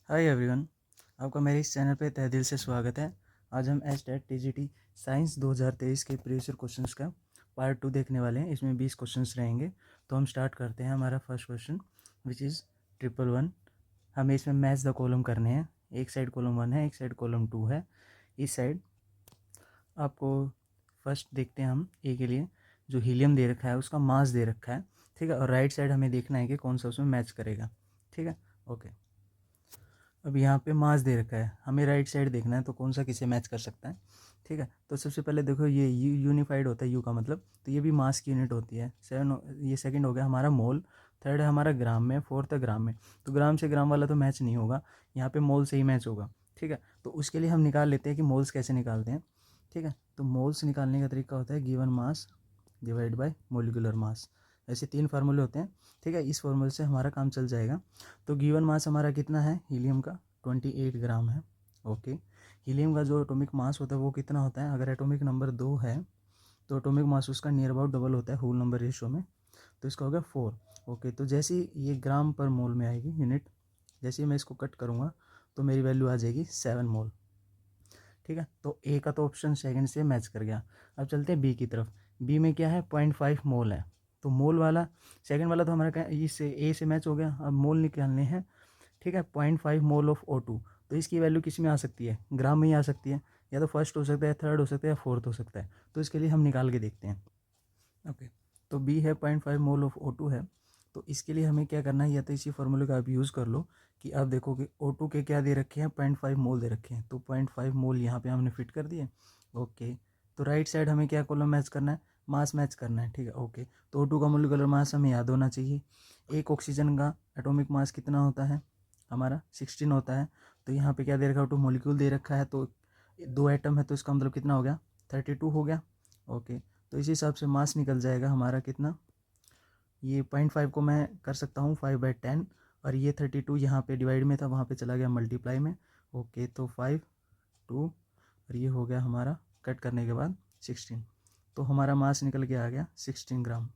Hi everyone, आपका मेरे इस चैनल पे तहे दिल से स्वागत है। आज हम एचटेट टीजीटी साइंस 2023 के प्रीवियस क्वेश्चंस का पार्ट 2 देखने वाले हैं। इसमें 20 क्वेश्चंस रहेंगे। तो हम स्टार्ट करते हैं। हमारा फर्स्ट क्वेश्चन विच इज़ 111। हमें इसमें मैच द कॉलम करने हैं। एक साइड कॉलम 1 है, एक साइड कॉलम 2 है। इस साइड आपको फर्स्ट देखते हैं हम ए के लिए, जो हीलियम दे रखा है उसका मास दे रखा है, ठीक है। और राइट साइड हमें देखना है कि कौन सा उसमें मैच करेगा, ठीक है। ओके, अब यहाँ पे मास दे रखा है, हमें राइट साइड देखना है तो कौन सा किसे मैच कर सकता है, ठीक है। तो सबसे पहले देखो, ये यूनिफाइड होता है, यू का मतलब, तो ये भी मास की यूनिट होती है। ये सेकंड हो गया हमारा मोल, थर्ड है हमारा ग्राम में, फोर्थ है ग्राम में। तो ग्राम से ग्राम वाला तो मैच नहीं होगा, यहाँ पे मोल से ही मैच होगा, ठीक है। तो उसके लिए हम निकाल लेते हैं कि मोल्स कैसे निकालते हैं, ठीक है। तो मोल्स निकालने का तरीका होता है given mass divide by molecular mass. ऐसे 3 फार्मूले होते हैं, ठीक है। इस फार्मूले से हमारा काम चल जाएगा। तो गिवन मास हमारा कितना है हीलियम का, 28 ग्राम है। ओके, हीलियम का जो एटॉमिक मास होता है वो कितना होता है, अगर एटॉमिक नंबर 2 है तो एटॉमिक मास उसका नियर अबाउट डबल होता है होल नंबर रेशियो में, तो इसका हो गया 4। ओके, तो जैसे ही ये ग्राम पर मोल में आएगी यूनिट, जैसे ही मैं इसको कट करूँगा तो मेरी वैल्यू आ जाएगी 7 मोल, ठीक है। तो ए का तो ऑप्शन सेकंड से मैच कर गया। अब चलते हैं बी की तरफ। बी में क्या है, 0.5 मोल है। तो मोल वाला, सेकंड वाला तो हमारा क्या, इससे ए से मैच हो गया। अब मोल निकालने हैं, ठीक है। 0.5 मोल ऑफ O2, तो इसकी वैल्यू किस में आ सकती है, ग्राम में ही आ सकती है। या तो फर्स्ट हो सकता है, थर्ड हो सकता है, या फोर्थ हो सकता है। तो इसके लिए हम निकाल के देखते हैं। ओके, तो बी है 0.5 मोल ऑफ O2 है। तो इसके लिए हमें क्या करना है, या तो इसी फॉर्मूले का आप यूज़ कर लो कि आप देखो कि O2 के क्या दे रखे हैं, 0.5 मोल दे रखे हैं। तो 0.5 मोल यहाँ पे हमने फिट कर दिए। ओके, तो राइट साइड हमें क्या कॉलम मैच करना है, मास मैच करना है, ठीक है। ओके, तो O2 का मोलिकुलर मास हमें याद होना चाहिए। एक ऑक्सीजन का एटॉमिक मास कितना होता है हमारा, 16 होता है। तो यहाँ पे क्या दे रखा है, O2 मोलिक्यूल दे रखा है, तो 2 एटम है, तो इसका मतलब कितना हो गया, 32 हो गया। ओके, तो इस हिसाब से मास निकल जाएगा हमारा कितना, ये 0.5 को मैं कर सकता हूँ 5/10, और ये 32 यहाँ पे डिवाइड में था, वहाँ पे चला गया मल्टीप्लाई में। ओके, तो 5 2, और ये हो गया हमारा कट करने के बाद 16। तो हमारा मास निकल के आ गया 16 ग्राम।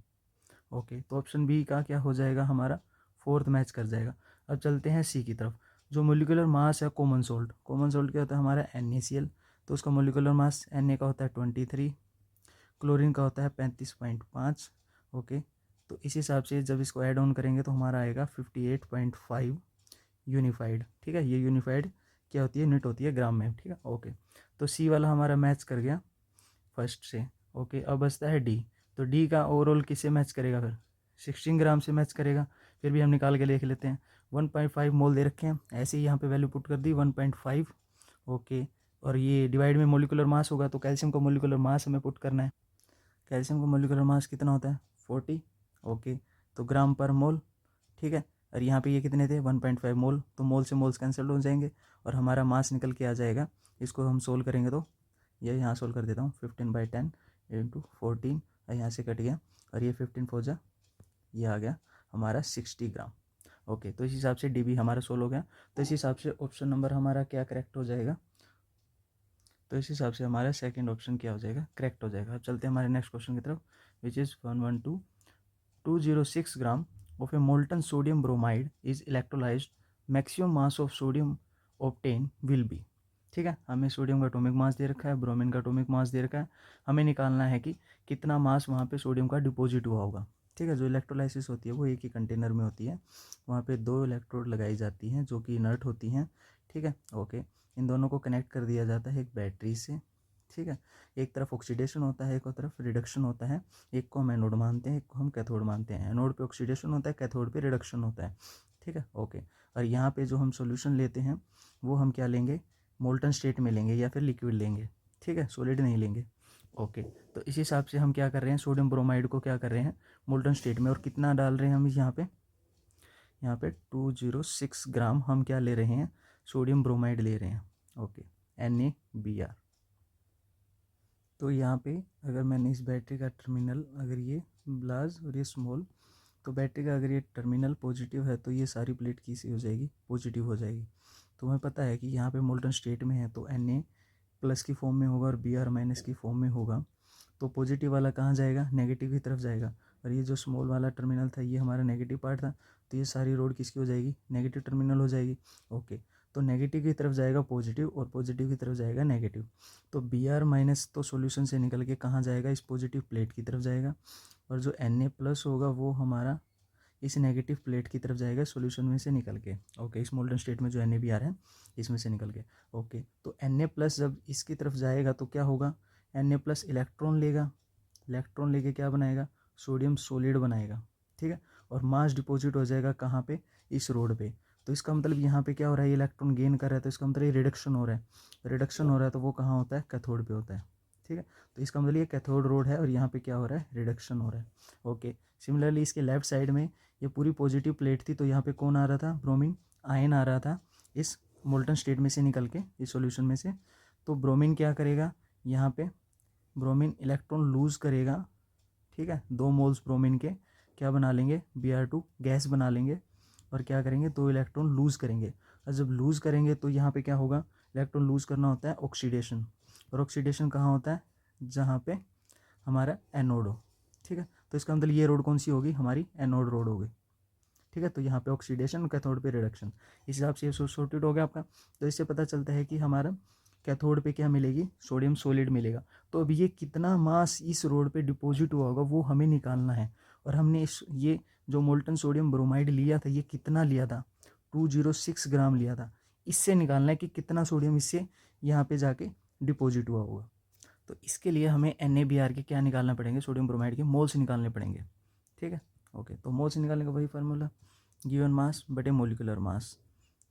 ओके, तो ऑप्शन बी का क्या हो जाएगा, हमारा फोर्थ मैच कर जाएगा। अब चलते हैं सी की तरफ। जो मोलिकुलर मास है कॉमन सोल्ट, कॉमन सोल्ट क्या होता है हमारा NaCl, तो उसका मोलिकुलर मास Na का होता है 23, क्लोरीन का होता है 35.5। ओके, तो इस हिसाब से जब इसको ऐड ऑन करेंगे तो हमारा आएगा 58.5 यूनिफाइड, ठीक है। ये यूनिफाइड क्या होती है, यूनिट होती है ग्राम में, ठीक है। ओके, तो सी वाला हमारा मैच कर गया फर्स्ट से। ओके, अब बचता है डी। तो डी का ओवरऑल किससे मैच करेगा, फिर 16 ग्राम से मैच करेगा। फिर भी हम निकाल के देख लेते हैं। 1.5 मोल दे रखे हैं, ऐसे ही यहाँ पे वैल्यू पुट कर दी 1.5। ओके, और ये डिवाइड में मोलिकुलर मास होगा, तो कैल्शियम का मोलिकुलर मास हमें पुट करना है। कैल्शियम का मोलिकुलर मास कितना होता है, 40। ओके, तो ग्राम पर मोल, ठीक है। और यहाँ पे ये कितने थे, 1.5 मोल, तो मोल से मोल्स कैंसिल हो जाएंगे और हमारा मास निकल के आ जाएगा। इसको हम सोल्व करेंगे तो ये यहाँ सोल्व कर देता हूँ, 15/10 इंटू 14, और यहाँ से कट गया, और ये 15 4 जा, ये आ गया हमारा 60 ग्राम। ओके, तो इस हिसाब से डी भी हमारा सोल्व हो गया। तो इस हिसाब से ऑप्शन नंबर हमारा क्या करेक्ट हो जाएगा, तो इस हिसाब से हमारा सेकंड ऑप्शन क्या हो जाएगा, करेक्ट हो जाएगा। अब चलते हैं हमारे नेक्स्ट क्वेश्चन की तरफ, which is 112.206 gram of a molten sodium bromide is electrolyzed, maximum mass of sodium obtained will be, ठीक है। हमें सोडियम का एटॉमिक मास दे रखा है, ब्रोमीन का एटॉमिक मास दे रखा है। हमें निकालना है कि कितना मास वहाँ पे सोडियम का डिपॉजिट हुआ होगा, ठीक है। जो इलेक्ट्रोलाइसिस होती है वो एक ही कंटेनर में होती है, वहाँ पे 2 इलेक्ट्रोड लगाई जाती हैं जो कि इनर्ट होती हैं, ठीक है। ओके, इन दोनों को कनेक्ट कर दिया जाता है एक बैटरी से, ठीक है। एक तरफ ऑक्सीडेशन होता है, एक तरफ रिडक्शन होता है। एक को हम एनोड मानते हैं, एक को हम कैथोड मानते हैं। एनोड पे ऑक्सीडेशन होता है, कैथोड पे रिडक्शन होता है, ठीक है। ओके, और यहाँ पे जो हम सॉल्यूशन लेते हैं वो हम क्या लेंगे, मोल्टन स्टेट में लेंगे या फिर लिक्विड लेंगे, ठीक है, सॉलिड नहीं लेंगे। ओके, तो इस हिसाब से हम क्या कर रहे हैं, सोडियम ब्रोमाइड को क्या कर रहे हैं, मोल्टन स्टेट में। और कितना डाल रहे हैं हम यहाँ पे 206 ग्राम हम क्या ले रहे हैं, सोडियम ब्रोमाइड ले रहे हैं। Okay, NaBr। तो यहाँ पे अगर मैंने इस बैटरी का टर्मिनल, अगर ये लार्ज और ये स्मॉल, तो बैटरी का अगर ये टर्मिनल पॉजिटिव है तो ये सारी प्लेट किसी हो जाएगी, पॉजिटिव हो जाएगी। तो हमें पता है कि यहाँ पे मोल्टन स्टेट में है तो Na+ की फॉर्म में होगा और Br- की फॉर्म में होगा। तो पॉजिटिव वाला कहाँ जाएगा, नेगेटिव की तरफ जाएगा। और ये जो स्मॉल वाला टर्मिनल था ये हमारा नेगेटिव पार्ट था, तो ये सारी रोड किसकी हो जाएगी, नेगेटिव टर्मिनल हो जाएगी। ओके, तो नेगेटिव की तरफ जाएगा पॉजिटिव और पॉजिटिव की तरफ जाएगा नेगेटिव। तो बी आर माइनस तो सॉल्यूशन से निकल के कहाँ जाएगा, इस पॉजिटिव प्लेट की तरफ जाएगा, और जो एन ए प्लस होगा वो हमारा इस नेगेटिव प्लेट की तरफ जाएगा सॉल्यूशन में से निकल के। ओके, इस मोल्टन स्टेट में जो एन ए बी आर है इसमें से निकल के। ओके, तो एन ए प्लस जब इसकी तरफ जाएगा तो क्या होगा, एन ए प्लस इलेक्ट्रॉन लेगा, इलेक्ट्रॉन लेके क्या बनाएगा, सोडियम सॉलिड बनाएगा। ठीक है, और मास डिपॉजिट हो जाएगा कहाँ पे, इस रोड पे। तो इसका मतलब यहाँ पे क्या हो रहा है, इलेक्ट्रॉन गेन कर रहा है, तो इसका मतलब ये रिडक्शन हो रहा है। रिडक्शन हो रहा है तो वो कहाँ होता है, कैथोड पे होता है। ठीक है, तो इसका मतलब ये कैथोड रोड है और यहाँ पे क्या हो रहा है, रिडक्शन हो रहा है। ओके, सिमिलरली इसके लेफ्ट साइड में ये पूरी पॉजिटिव प्लेट थी, तो यहाँ पे कौन आ रहा था, ब्रोमीन आयन आ रहा था इस मोल्टन स्टेट में से निकल के, इस सॉल्यूशन में से। तो ब्रोमीन क्या करेगा, यहाँ पे ब्रोमीन इलेक्ट्रॉन लूज करेगा। ठीक है, 2 मोल्स ब्रोमीन के क्या बना लेंगे, Br2 गैस बना लेंगे, और क्या करेंगे, 2 इलेक्ट्रॉन लूज़ करेंगे। और जब लूज़ करेंगे तो यहाँ पे क्या होगा, इलेक्ट्रॉन लूज़ करना होता है ऑक्सीडेशन, और ऑक्सीडेशन कहाँ होता है, जहाँ पे हमारा एनोड हो। ठीक है, तो इसका मतलब ये रोड कौन सी होगी, हमारी एनोड रोड होगी। ठीक है, तो यहाँ पे ऑक्सीडेशन, कैथोड पे रिडक्शन, इस हिसाब से ये सॉर्टेड हो गया आपका। तो इससे पता चलता है कि हमारा कैथोड पे क्या मिलेगी, सोडियम सॉलिड मिलेगा। तो अब ये कितना मास इस रोड पे डिपॉजिट हुआ होगा वो हमें निकालना है। और हमने इस ये जो मोल्टन सोडियम ब्रोमाइड लिया था ये कितना लिया था, 206 ग्राम लिया था। इससे निकालना है कि कितना सोडियम इससे यहाँ पे जाके डिपॉजिट हुआ होगा। तो इसके लिए हमें NaBr के क्या निकालना पड़ेंगे, सोडियम ब्रोमाइड के मोल्स निकालने पड़ेंगे। ठीक है, ओके, तो मोल्स निकालने का वही फार्मूला, गिवन मास बटे मोलिकुलर मास।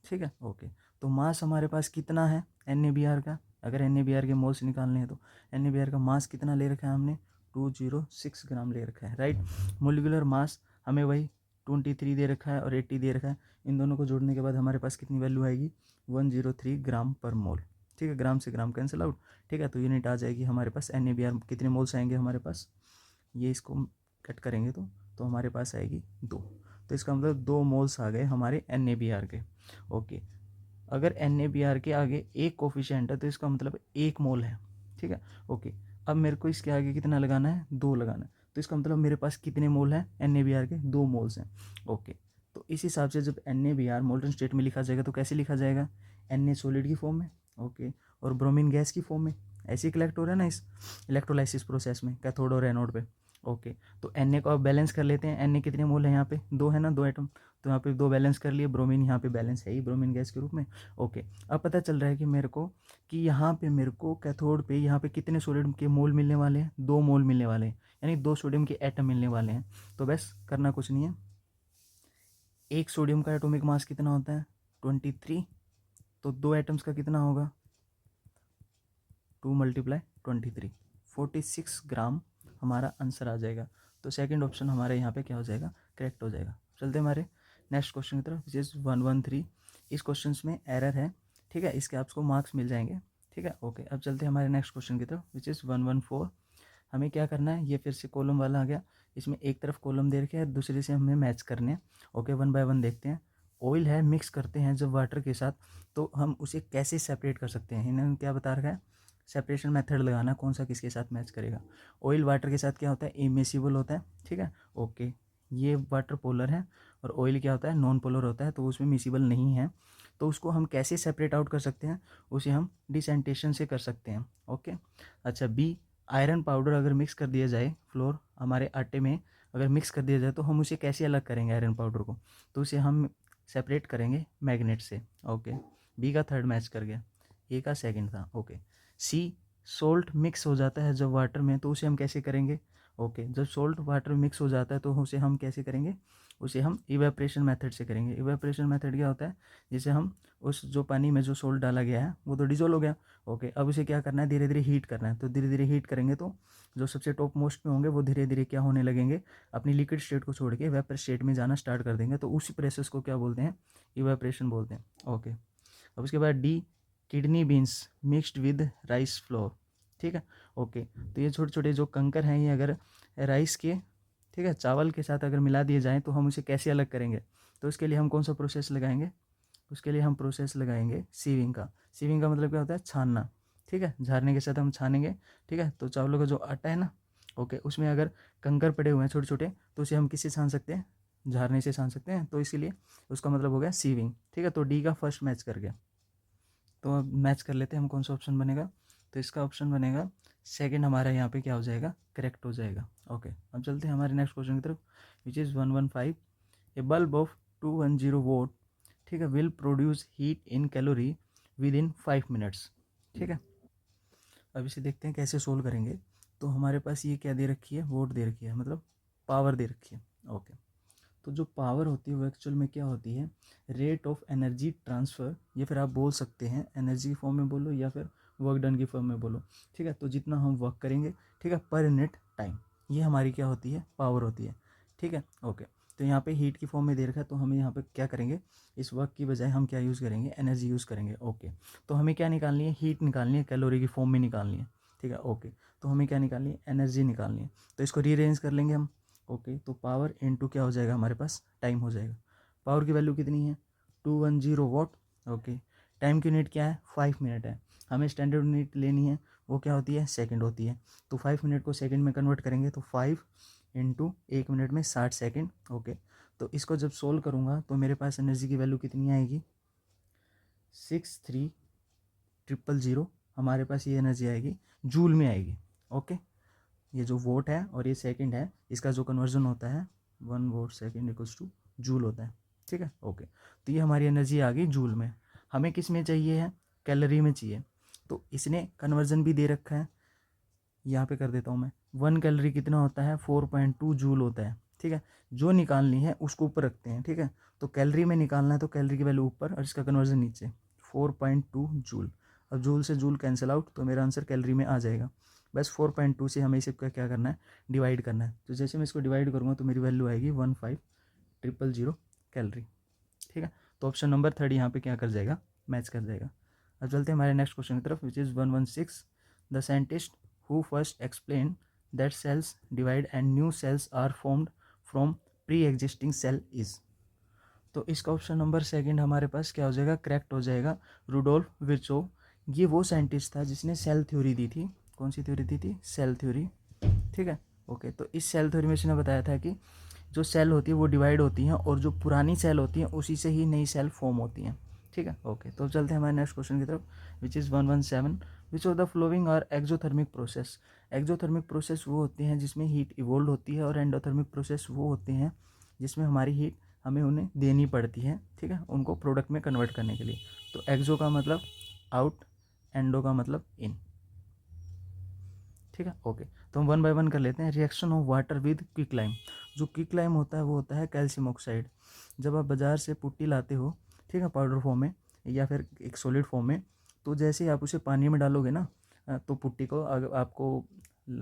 ठीक है, ओके, तो मास हमारे पास कितना है NaBr का, अगर NaBr के मोल्स निकालने हैं तो NaBr का मास कितना ले रखा है हमने, 206 ग्राम ले रखा है, राइट। मोलिकुलर मास हमें वही 23 दे रखा है और 80 दे रखा है। इन दोनों को जोड़ने के बाद हमारे पास कितनी वैल्यू आएगी, 103 ग्राम पर मोल। ठीक है, ग्राम से ग्राम कैंसिल आउट। ठीक है, तो यूनिट आ जाएगी हमारे पास NaBr कितने मोल्स आएंगे हमारे पास, ये इसको कट करेंगे तो हमारे पास आएगी 2। तो इसका मतलब 2 मोल्स आ गए हमारे NaBr के। ओके, अगर NaBr के आगे एक कोफिशिएंट है तो इसका मतलब 1 मोल है। ठीक है, ओके, अब मेरे को इसके आगे कितना लगाना है, 2 लगाना है। तो इसका मतलब मेरे पास कितने मोल हैं NaBr के, 2 मोल्स हैं। ओके, तो इस हिसाब से जब NaBr मोल्टन स्टेट में लिखा जाएगा तो कैसे लिखा जाएगा, Na सॉलिड की फॉर्म में, ओके, और ब्रोमीन गैस की फॉर्म में। ऐसे ही कलेक्ट हो रहा है ना इस इलेक्ट्रोलाइसिस प्रोसेस में, कैथोड और एनोड पे। ओके, तो Na को अब बैलेंस कर लेते हैं। Na कितने मोल है यहाँ पे, 2 है ना, 2 एटम, तो यहाँ पे 2 बैलेंस कर लिए। ब्रोमीन यहाँ पे बैलेंस है ही ब्रोमीन गैस के रूप में। ओके, अब पता चल रहा है कि मेरे को कि यहाँ पे मेरे को कैथोड पे यहाँ पे कितने सोडियम के मोल मिलने वाले हैं, 2 मोल मिलने वाले हैं, यानी 2 सोडियम के एटम मिलने वाले हैं। तो बस करना कुछ नहीं है, एक सोडियम का एटॉमिक मास कितना होता है, 23, तो 2 एटम्स का कितना होगा, 2 × 23, 46 ग्राम हमारा आंसर आ जाएगा। तो सेकंड ऑप्शन हमारे यहाँ पे क्या हो जाएगा, करेक्ट हो जाएगा। चलते हमारे नेक्स्ट क्वेश्चन की तरफ, विच इज़ 113। इस क्वेश्चन में एरर है, ठीक है, इसके आपको मार्क्स मिल जाएंगे। ठीक है, ओके, अब चलते हैं हमारे नेक्स्ट क्वेश्चन की तरफ, विच इज़ 114। हमें क्या करना है, ये फिर से कॉलम वाला आ गया, इसमें एक तरफ कॉलम दे रखे हैं, दूसरे से हमें मैच करने हैं। ओके, 1 बाय 1 देखते हैं। ऑयल है, मिक्स करते हैं जब वाटर के साथ, तो हम उसे कैसे सेपरेट कर सकते हैं, इन्होंने क्या बता रखा है, सेपरेशन मेथड लगाना, कौन सा किसके साथ मैच करेगा। ऑयल वाटर के साथ क्या होता है, इमिसिबल होता है। ठीक है, ओके, ये वाटर पोलर है, और ऑयल क्या होता है, नॉन पोलर होता है, तो उसमें मिसिबल नहीं है। तो उसको हम कैसे सेपरेट आउट कर सकते हैं, उसे हम डिसेंटेशन से कर सकते हैं। ओके, अच्छा, बी, आयरन पाउडर अगर मिक्स कर दिया जाए, फ्लोर हमारे आटे में अगर मिक्स कर दिया जाए तो हम उसे कैसे अलग करेंगे आयरन पाउडर को, तो उसे हम सेपरेट करेंगे मैग्नेट से। ओके, बी का थर्ड मैच कर गया, ए का सेकंड था। ओके, सी, सोल्ट मिक्स हो जाता है जब वाटर में, तो उसे हम कैसे करेंगे। ओके, जब सोल्ट वाटर में मिक्स हो जाता है तो उसे हम कैसे करेंगे, उसे हम इवेपरेशन मेथड से करेंगे। इवेपरेशन मेथड क्या होता है, जिसे हम उस जो पानी में जो सोल्ट डाला गया है वो तो डिजोल्व हो गया। ओके, अब उसे क्या करना है, धीरे धीरे हीट करना है। तो धीरे धीरे हीट करेंगे तो जो सबसे टॉप मोस्ट में होंगे वो धीरे धीरे क्या होने लगेंगे, अपनी लिक्विड स्टेट को छोड़ के वेपर स्टेट में जाना स्टार्ट कर देंगे। तो उसी प्रोसेस को क्या बोलते हैं, इवेपरेशन बोलते हैं। ओके, अब उसके बाद D, kidney beans mixed with rice flour. ठीक है, ओके, तो ये छोटे छोटे जो कंकर हैं ये अगर राइस के, ठीक है, चावल के साथ अगर मिला दिए जाएँ तो हम उसे कैसे अलग करेंगे। तो उसके लिए हम कौन सा प्रोसेस लगाएंगे, उसके लिए हम प्रोसेस लगाएंगे सीविंग का। सीविंग का मतलब क्या होता है, छानना। ठीक है, झाड़ने के साथ हम छानेंगे। ठीक है, तो चावलों का जो आटा है ना, ओके, उसमें अगर कंकर पड़े हुए हैं छोटे छोटे, तो उसे हम किससे छान सकते हैं, झारने से छान सकते हैं, तो इसीलिए उसका मतलब हो गया सीविंग। ठीक है, तो डी का फर्स्ट मैच कर गया। तो अब मैच कर लेते हैं हम, कौन सा ऑप्शन बनेगा, तो इसका ऑप्शन बनेगा सेकंड हमारा यहाँ पे क्या हो जाएगा, करेक्ट हो जाएगा। ओके, अब चलते हैं हमारे नेक्स्ट क्वेश्चन की तरफ, which is 115। A bulb of 210 vote, ठीक है, will produce heat in calorie with in 5 minutes. ठीक है, अब इसे देखते हैं कैसे सोल्व करेंगे। तो हमारे पास ये क्या दे रखी है, वोट दे रखी है, मतलब पावर दे रखी है। ओके, तो जो पावर होती है वो एक्चुअल में क्या होती है, रेट ऑफ एनर्जी ट्रांसफ़र, या फिर आप बोल सकते हैं एनर्जी की फॉर्म में बोलो या फिर वर्क डन की फॉर्म में बोलो। ठीक है, तो जितना हम वर्क करेंगे, ठीक है, पर यूनिट टाइम, ये हमारी क्या होती है, पावर होती है। ठीक है, ओके, तो यहाँ पे हीट की फॉर्म में दे रखा है, तो हमें यहाँ पे क्या करेंगे, इस वर्क की बजाय हम क्या यूज़ करेंगे, एनर्जी यूज़ करेंगे। ओके, तो हमें क्या निकालनी है, हीट निकालनी है, कैलोरी की फॉर्म में निकालनी है। ठीक है, ओके, तो हमें क्या निकालनी है, एनर्जी निकालनी है। तो इसको रीअरेंज कर लेंगे हम। ओके, तो पावर इनटू क्या हो जाएगा, हमारे पास टाइम हो जाएगा। पावर की वैल्यू कितनी है, 210 वॉट। ओके, टाइम की यूनिट क्या है, 5 मिनट है। हमें स्टैंडर्ड यूनिट लेनी है, वो क्या होती है, सेकंड होती है। तो 5 मिनट को सेकंड में कन्वर्ट करेंगे, तो 5 इंटू 1 मिनट में 60 सेकंड। ओके, तो इसको जब सोल्व करूँगा तो मेरे पास एनर्जी की वैल्यू कितनी आएगी, 63,000। हमारे पास ये एनर्जी आएगी जूल में आएगी। ओके, ये जो वोट है और ये सेकंड है, इसका जो कन्वर्जन होता है 1 vote second equals two joule होता है। ठीक है, ओके, तो ये हमारी एनर्जी आ गई जूल में। हमें किस में चाहिए है, कैलोरी में चाहिए। तो इसने कन्वर्जन भी दे रखा है, यहाँ पे कर देता हूँ मैं। 1 कैलोरी कितना होता है, 4.2 जूल होता है। ठीक है, जो निकालनी है उसको ऊपर रखते हैं। ठीक है, तो कैलोरी में निकालना है, तो कैलोरी की वैल्यू ऊपर और इसका कन्वर्जन नीचे, 4.2 जूल। अब जूल से जूल कैंसिल आउट, तो मेरा आंसर कैलोरी में आ जाएगा। बस 4.2 से हमें इसे क्या करना है, डिवाइड करना है। तो जैसे मैं इसको डिवाइड करूँगा तो मेरी वैल्यू आएगी 15,000 कैलोरी। ठीक है, तो ऑप्शन नंबर 3 यहाँ पे क्या कर जाएगा, मैच कर जाएगा। अब चलते हैं हमारे नेक्स्ट क्वेश्चन की तरफ, which is 116। The scientist who first explained that cells divide and new cells are formed from pre-existing cell is। तो इसका ऑप्शन नंबर सेकंड हमारे पास क्या हो जाएगा, करेक्ट हो जाएगा, रुडोल्फ विर्चोव। ये वो साइंटिस्ट था जिसने सेल थ्योरी दी थी। कौन सी थ्योरी दी थी, सेल थ्योरी। ठीक है, ओके, तो इस सेल थ्योरी में इसने बताया था कि जो सेल होती है वो डिवाइड होती हैं और जो पुरानी सेल होती हैं उसी से ही नई सेल फॉर्म होती हैं। ठीक है, ओके, तो चलते हैं हमारे नेक्स्ट क्वेश्चन की तरफ, which is 117। Which of the flowing और एक्जोथर्मिक प्रोसेस। एक्जोथर्मिक प्रोसेस वो होते हैं जिसमें हीट इवोल्व होती है, और एंडोथर्मिक प्रोसेस वो होते हैं जिसमें हमारी हीट हमें उन्हें देनी पड़ती है। ठीक है, उनको प्रोडक्ट में कन्वर्ट करने के लिए। तो एक्जो का मतलब आउट, एंडो का मतलब इन। ठीक है, ओके, तो हम 1 बाय 1 कर लेते हैं। Reaction of water with quicklime. जो क्विकलाइम होता है वो होता है कैल्शियम ऑक्साइड। जब आप बाज़ार से पुट्टी लाते हो, ठीक है, पाउडर फॉर्म में या फिर एक सॉलिड फॉर्म में, तो जैसे ही आप उसे पानी में डालोगे ना, तो पुट्टी को अगर आपको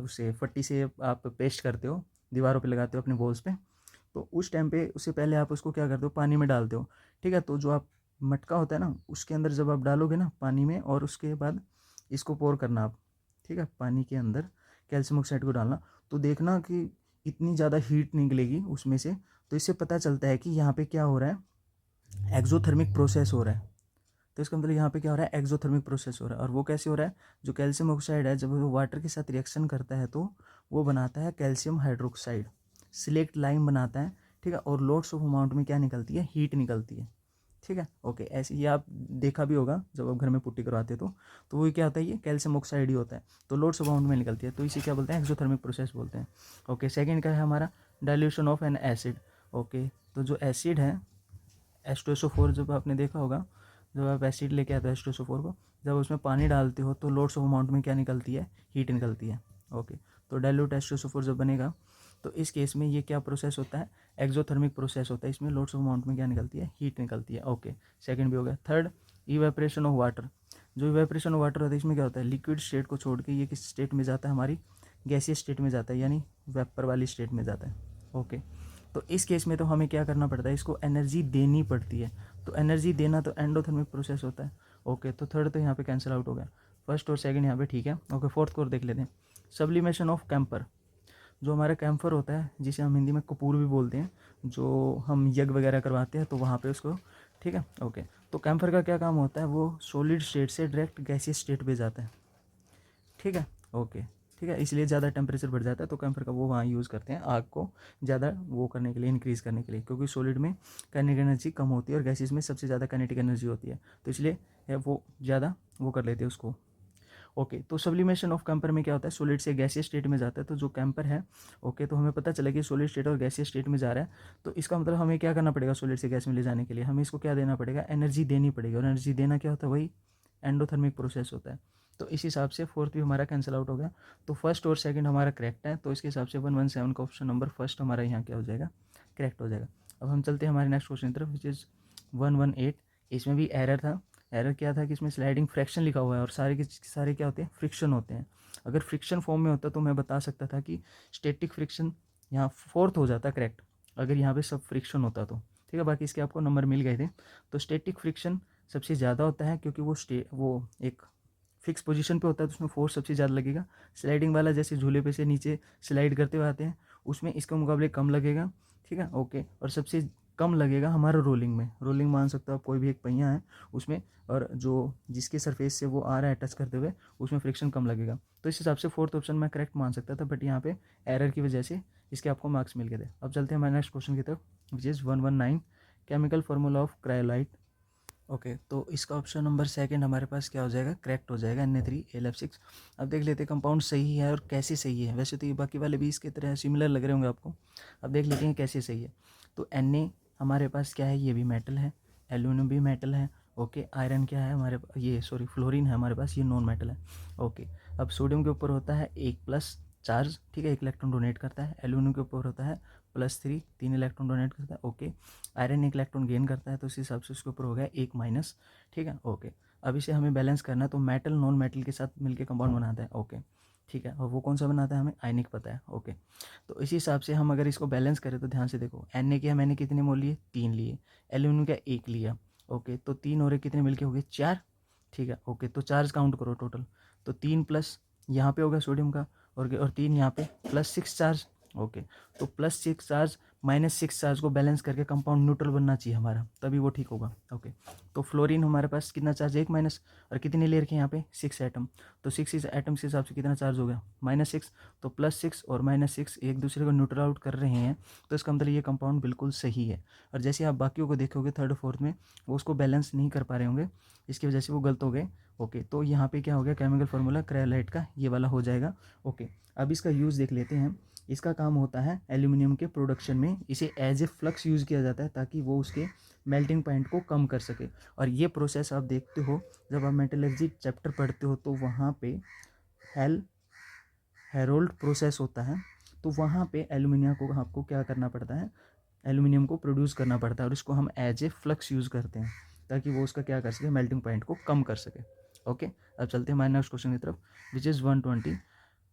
उसे फट्टी से आप पेस्ट करते हो, दीवारों पे लगाते हो अपने वॉल्स पे, तो उस टाइम पे उससे पहले आप उसको क्या करते हो, पानी में डालते हो। ठीक है, तो जो आप मटका होता है ना, उसके अंदर जब आप डालोगे ना पानी में, और उसके बाद इसको पोर करना आप, ठीक है, पानी के अंदर कैल्शियम ऑक्साइड को डालना, तो देखना कि इतनी ज़्यादा हीट निकलेगी उसमें से। तो इससे पता चलता है कि यहाँ पे क्या हो रहा है, एक्जोथर्मिक प्रोसेस हो रहा है। तो इसका मतलब यहाँ पे क्या हो रहा है, एक्जोथर्मिक प्रोसेस हो रहा है। और वो कैसे हो रहा है, जो कैल्शियम ऑक्साइड है जब वो वाटर के साथ रिएक्शन करता है तो वो बनाता है कैल्शियम हाइड्रोक्साइड, सिलेक्ट लाइम बनाता है। ठीक है, और लोड्स ऑफ अमाउंट में क्या निकलती है, हीट निकलती है। ठीक है, ओके, ऐसे ये आप देखा भी होगा जब आप घर में पुट्टी करवाते हो, तो वो क्या होता है, ये कैल्शियम ऑक्साइड ही होता है, तो लोड्स ऑफ अमाउंट में निकलती है, तो इसे क्या बोलते हैं, एक्सोथर्मिक प्रोसेस बोलते हैं। ओके, सेकंड का है हमारा dilution of N acid. Okay, तो जो एसिड है H2SO4, जब आपने देखा होगा, जब आप एसिड लेके आते हो H2SO4 को, जब उसमें पानी डालते हो तो लोड्स ऑफ अमाउंट में क्या निकलती है, हीट निकलती है। ओके, तो डाइल्यूट H2SO4 जब बनेगा तो इस केस में ये क्या प्रोसेस होता है, एक्सोथर्मिक प्रोसेस होता है। इसमें लोड्स ऑफ अमाउंट में क्या निकलती है, हीट निकलती है। ओके, सेकंड भी हो गया। Third, evaporation of water. जो इवेपोरेशन ऑफ वाटर होता है, इसमें क्या होता है, लिक्विड स्टेट को छोड़ के ये किस स्टेट में जाता है, हमारी गैसीय स्टेट में जाता है, यानी वेपर वाली स्टेट में जाता है। ओके, तो इस केस में तो हमें क्या करना पड़ता है, इसको एनर्जी देनी पड़ती है। तो एनर्जी देना तो एंडोथर्मिक प्रोसेस होता है। ओके, तो थर्ड तो यहाँ पे कैंसिल आउट हो गया, फर्स्ट और सेकंड यहाँ पे ठीक है। ओके, फोर्थ को देख लेते हैं, सब्लिमेशन ऑफ कैंपर। जो हमारा कैम्फर होता है, जिसे हम हिंदी में कपूर भी बोलते हैं, जो हम यज्ञ वगैरह करवाते हैं तो वहाँ पे उसको, ठीक है, ओके, तो कैम्फर का क्या काम होता है, वो सॉलिड स्टेट से डायरेक्ट गैसीय स्टेट पे जाता है। ठीक है, ओके, ठीक है, इसलिए ज़्यादा टेम्परेचर बढ़ जाता है तो कैम्फर का वो वहाँ यूज़ करते हैं आग को ज़्यादा वो करने के लिए, इंक्रीज़ करने के लिए, क्योंकि सॉलिड में काइनेटिक एनर्जी कम होती है और गैसेस में सबसे ज़्यादा काइनेटिक एनर्जी होती है, तो इसलिए वो ज़्यादा वो कर लेते हैं उसको। ओके, तो सब्लिमेशन ऑफ कैम्पर में क्या होता है, सॉलिड से गैसीय स्टेट में जाता है, तो जो कैम्पर है ओके, तो हमें पता चला कि सॉलिड स्टेट और गैसीय स्टेट में जा रहा है, तो इसका मतलब हमें क्या करना पड़ेगा, सॉलिड से गैस में ले जाने के लिए हमें इसको क्या देना पड़ेगा, एनर्जी देनी पड़ेगी, और एनर्जी देना क्या होता है, वही एंडोथर्मिक प्रोसेस होता है। तो इस हिसाब से फोर्थ भी हमारा कैंसिल आउट हो गया, तो फर्स्ट और सेकंड हमारा करेक्ट है, तो इसके हिसाब से 117 का ऑप्शन नंबर फर्स्ट हमारा यहाँ क्या हो जाएगा, करेक्ट हो जाएगा। अब हम चलते हैं हमारे नेक्स्ट क्वेश्चन की तरफ, विच इज़ 118। इसमें भी एरर था, एरर क्या था कि इसमें स्लाइडिंग फ्रैक्शन लिखा हुआ है और सारे के सारे क्या होते हैं, फ्रिक्शन होते हैं। अगर फ्रिक्शन फॉर्म में होता तो मैं बता सकता था कि स्टैटिक फ्रिक्शन यहाँ फोर्थ हो जाता करेक्ट, अगर यहाँ पे सब फ्रिक्शन होता तो, ठीक है, बाकी इसके आपको नंबर मिल गए थे। तो स्टैटिक फ्रिक्शन सबसे ज़्यादा होता है क्योंकि वो एक फिक्स पोजीशन पे होता है, तो उसमें फोर्स सबसे ज़्यादा लगेगा। स्लाइडिंग वाला जैसे झूले पे से नीचे स्लाइड करते हुए आते हैं, उसमें इसके मुकाबले कम लगेगा, ठीक है ओके। और सबसे कम लगेगा हमारा रोलिंग में, रोलिंग मान सकते हो आप, कोई भी एक पहिया है उसमें, और जो जिसके सरफेस से वो आ रहा है टच करते हुए, उसमें फ्रिक्शन कम लगेगा। तो इस हिसाब से फोर्थ ऑप्शन मैं करेक्ट मान सकता था, बट यहाँ पे एरर की वजह से इसके आपको मार्क्स मिल गए थे। अब चलते हैं हमारे नेक्स्ट क्वेश्चन की तरफ, which is 119, chemical formula of cryolite. Okay, तो इसका ऑप्शन नंबर सेकंड हमारे पास क्या हो जाएगा, करेक्ट हो जाएगा, Na3Al6। अब देख लेते हैं कंपाउंड सही है और कैसे सही है, वैसे तो ये बाकी वाले भी इसके तरह सिमिलर लग रहे होंगे आपको, अब देख लेते हैं कैसे सही है। तो Na हमारे पास क्या है, ये भी मेटल है, एल्यूमिनियम भी मेटल है, ओके। आयरन क्या है हमारे ये सॉरी फ्लोरीन है हमारे पास, ये नॉन मेटल है, ओके। अब सोडियम के ऊपर होता है 1+ चार्ज, ठीक है, 1 इलेक्ट्रॉन डोनेट करता है। एल्यूमिनियम के ऊपर होता है +3, 3 इलेक्ट्रॉन डोनेट करता है, ओके। आयरन 1 इलेक्ट्रॉन गेन करता है, तो इस हिसाब से उसके ऊपर हो गया 1-, ठीक है ओके। अब इसे हमें बैलेंस करना है, तो मेटल नॉन मेटल के साथ मिलके कंपाउंड बनाता है, ओके ठीक है, और वो कौन सा बनाता है हमें आयनिक पता है, ओके। तो इसी हिसाब से हम अगर इसको बैलेंस करें तो ध्यान से देखो, Na के मैंने कितने मोल लिए, 3 लिए, एल्यूमिनियम का 1 लिया, ओके। तो 3 और 1 कितने मिलके हो गए, 4, ठीक है ओके। तो चार्ज काउंट करो टोटल, तो 3 प्लस यहाँ पे होगा सोडियम का, और 3 यहाँ पे +6 चार्ज, ओके। तो +6 चार्ज -6 चार्ज को बैलेंस करके कंपाउंड न्यूट्रल बनना चाहिए हमारा, तभी वो ठीक होगा, ओके। तो फ्लोरीन हमारे पास कितना चार्ज, 1-, और कितने ले रखे हैं यहाँ पे 6 एटम, तो 6 इस एटम के हिसाब से कितना चार्ज हो गया, -6। तो +6 और -6 एक दूसरे को न्यूट्रल आउट कर रहे हैं, तो इसका मतलब ये कंपाउंड बिल्कुल सही है। और जैसे आप बाकियों को देखोगे थर्ड फोर्थ में, वो उसको बैलेंस नहीं कर पा रहे होंगे, इसकी वजह से वो गलत हो गए, ओके। तो यहाँ पे क्या हो गया, केमिकल फार्मूला क्रायोलाइट का ये वाला हो जाएगा, ओके। अब इसका यूज़ देख लेते हैं। इसका काम होता है एल्यूमिनियम के प्रोडक्शन में, इसे एज ए फ्लक्स यूज़ किया जाता है ताकि वो उसके मेल्टिंग पॉइंट को कम कर सके। और ये प्रोसेस आप देखते हो जब आप मेटलर्जी चैप्टर पढ़ते हो, तो वहाँ पे हेरोल्ड प्रोसेस होता है, तो वहाँ पे एल्यूमिनियम को आपको क्या करना पड़ता है, एल्यूमिनियम को प्रोड्यूस करना पड़ता है, और इसको हम एज ए फ्लक्स यूज़ करते हैं ताकि वो उसका क्या कर सके, मेल्टिंग पॉइंट को कम कर सके, ओके। अब चलते हैं हमारे नेक्स्ट क्वेश्चन की तरफ, which is 120,